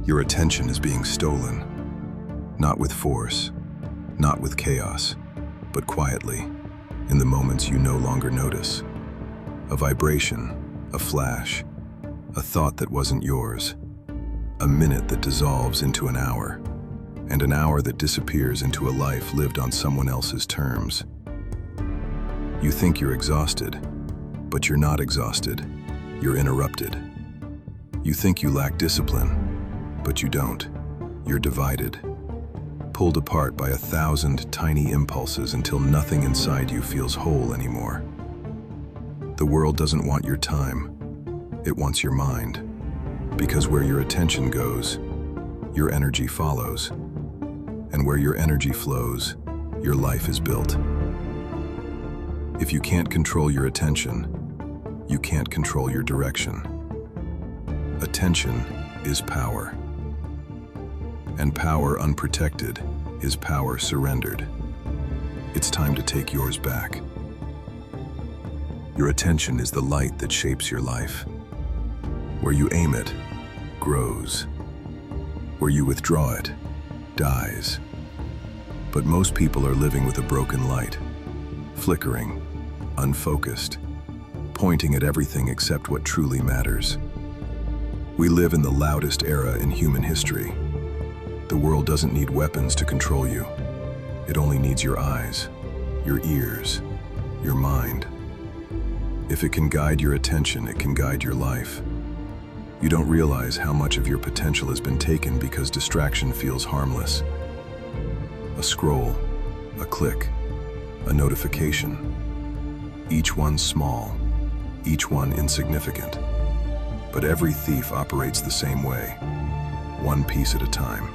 Your attention is being stolen, not with force, not with chaos, but quietly, in the moments you no longer notice. A vibration, a flash, a thought that wasn't yours, a minute that dissolves into an hour, and an hour that disappears into a life lived on someone else's terms. You think you're exhausted, but you're not exhausted. You're interrupted. You think you lack discipline, but you don't. You're divided, pulled apart by 1,000 tiny impulses until nothing inside you feels whole anymore. The world doesn't want your time. It wants your mind. Because where your attention goes, your energy follows. And where your energy flows, your life is built. If you can't control your attention, you can't control your direction. Attention is power. And power unprotected is power surrendered. It's time to take yours back. Your attention is the light that shapes your life. Where you aim it, grows. Where you withdraw it, dies. But most people are living with a broken light, flickering, unfocused, pointing at everything except what truly matters. We live in the loudest era in human history. The world doesn't need weapons to control you. It only needs your eyes, your ears, your mind. If it can guide your attention, it can guide your life. You don't realize how much of your potential has been taken because distraction feels harmless. A scroll, a click, a notification. Each one small, each one insignificant. But every thief operates the same way, one piece at a time.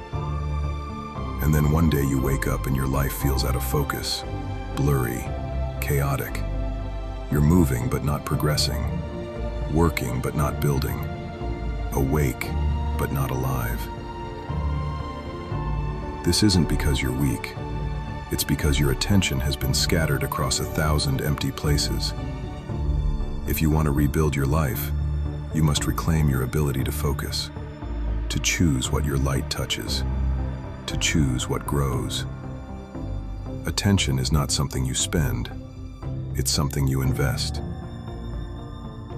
And then one day you wake up and your life feels out of focus, blurry, chaotic. You're moving but not progressing, working but not building, awake but not alive. This isn't because you're weak. It's because your attention has been scattered across 1,000 empty places. If you want to rebuild your life, you must reclaim your ability to focus, to choose what your light touches, to choose what grows. Attention is not something you spend, it's something you invest.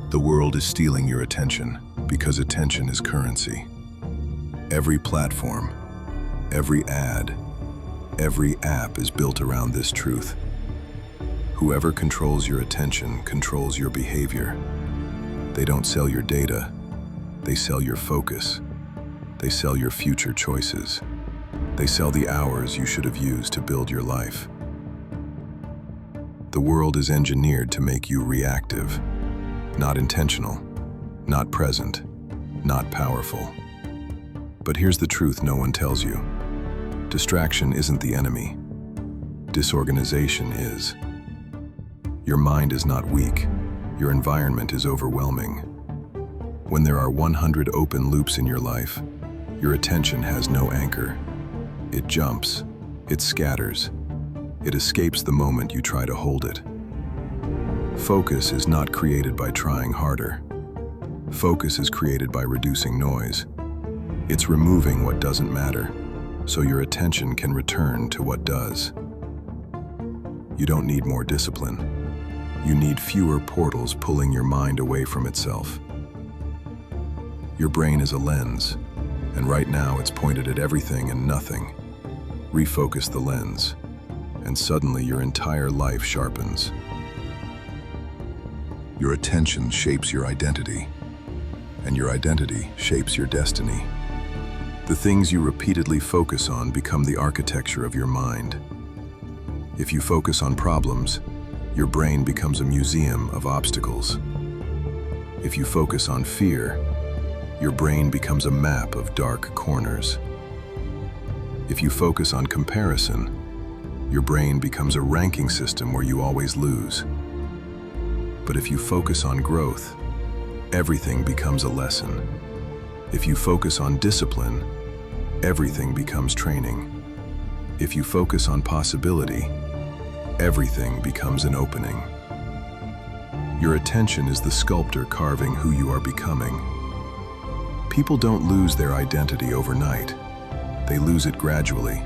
The world is stealing your attention because attention is currency. Every platform, every ad, every app is built around this truth. Whoever controls your attention controls your behavior. They don't sell your data, they sell your focus. They sell your future choices. They sell the hours you should have used to build your life. The world is engineered to make you reactive, not intentional, not present, not powerful. But here's the truth no one tells you. Distraction isn't the enemy. Disorganization is. Your mind is not weak. Your environment is overwhelming. When there are 100 open loops in your life, your attention has no anchor. It jumps, it scatters, it escapes the moment you try to hold it. Focus is not created by trying harder. Focus is created by reducing noise. It's removing what doesn't matter, so your attention can return to what does. You don't need more discipline. You need fewer portals pulling your mind away from itself. Your brain is a lens, and right now it's pointed at everything and nothing. Refocus the lens, and suddenly your entire life sharpens. Your attention shapes your identity, and your identity shapes your destiny. The things you repeatedly focus on become the architecture of your mind. If you focus on problems, your brain becomes a museum of obstacles. If you focus on fear, your brain becomes a map of dark corners. If you focus on comparison, your brain becomes a ranking system where you always lose. But if you focus on growth, everything becomes a lesson. If you focus on discipline, everything becomes training. If you focus on possibility, everything becomes an opening. Your attention is the sculptor carving who you are becoming. People don't lose their identity overnight. They lose it gradually,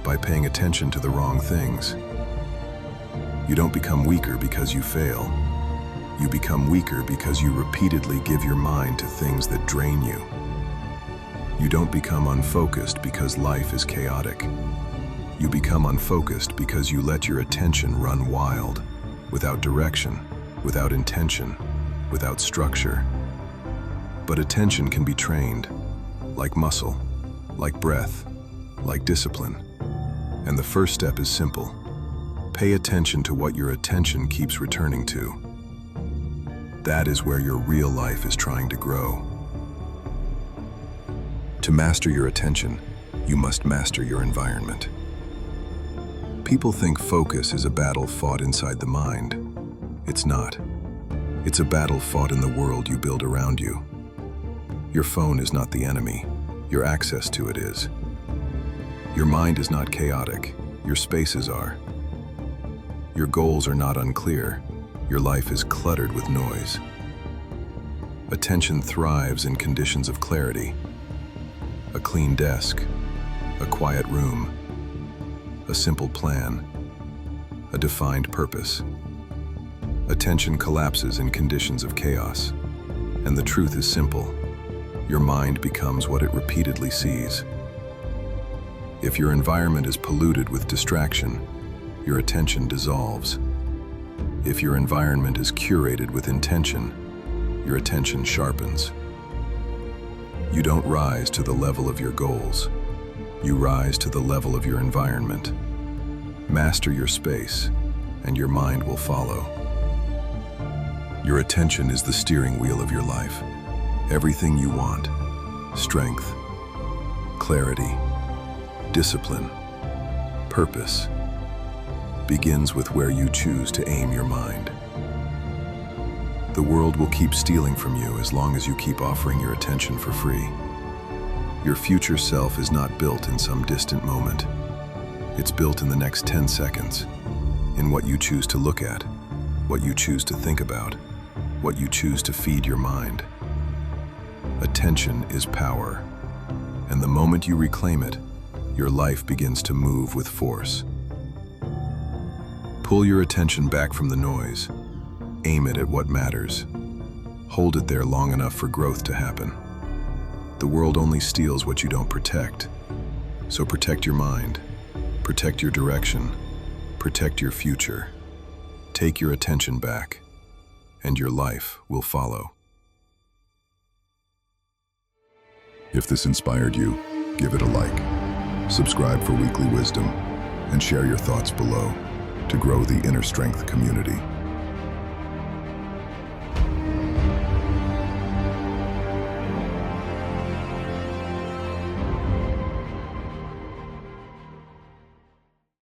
by paying attention to the wrong things. You don't become weaker because you fail. You become weaker because you repeatedly give your mind to things that drain you. You don't become unfocused because life is chaotic. You become unfocused because you let your attention run wild, without direction, without intention, without structure. But attention can be trained, like muscle, like breath, like discipline. And the first step is simple. Pay attention to what your attention keeps returning to. That is where your real life is trying to grow. To master your attention, you must master your environment. People think focus is a battle fought inside the mind. It's not. It's a battle fought in the world you build around you. Your phone is not the enemy. Your access to it is. Your mind is not chaotic. Your spaces are. Your goals are not unclear. Your life is cluttered with noise. Attention thrives in conditions of clarity. A clean desk, a quiet room, a simple plan, a defined purpose. Attention collapses in conditions of chaos, and the truth is simple. Your mind becomes what it repeatedly sees. If your environment is polluted with distraction, your attention dissolves. If your environment is curated with intention, your attention sharpens. You don't rise to the level of your goals. You rise to the level of your environment. Master your space, and your mind will follow. Your attention is the steering wheel of your life. Everything you want, strength, clarity, discipline, purpose, begins with where you choose to aim your mind. The world will keep stealing from you as long as you keep offering your attention for free. Your future self is not built in some distant moment. It's built in the next 10 seconds, in what you choose to look at, what you choose to think about, what you choose to feed your mind. Attention is power, and the moment you reclaim it, your life begins to move with force. Pull your attention back from the noise. Aim it at what matters. Hold it there long enough for growth to happen. The world only steals what you don't protect. So protect your mind, protect your direction, protect your future. Take your attention back, and your life will follow. If this inspired you, give it a like. Subscribe for weekly wisdom, and share your thoughts below to grow the Inner Strength community.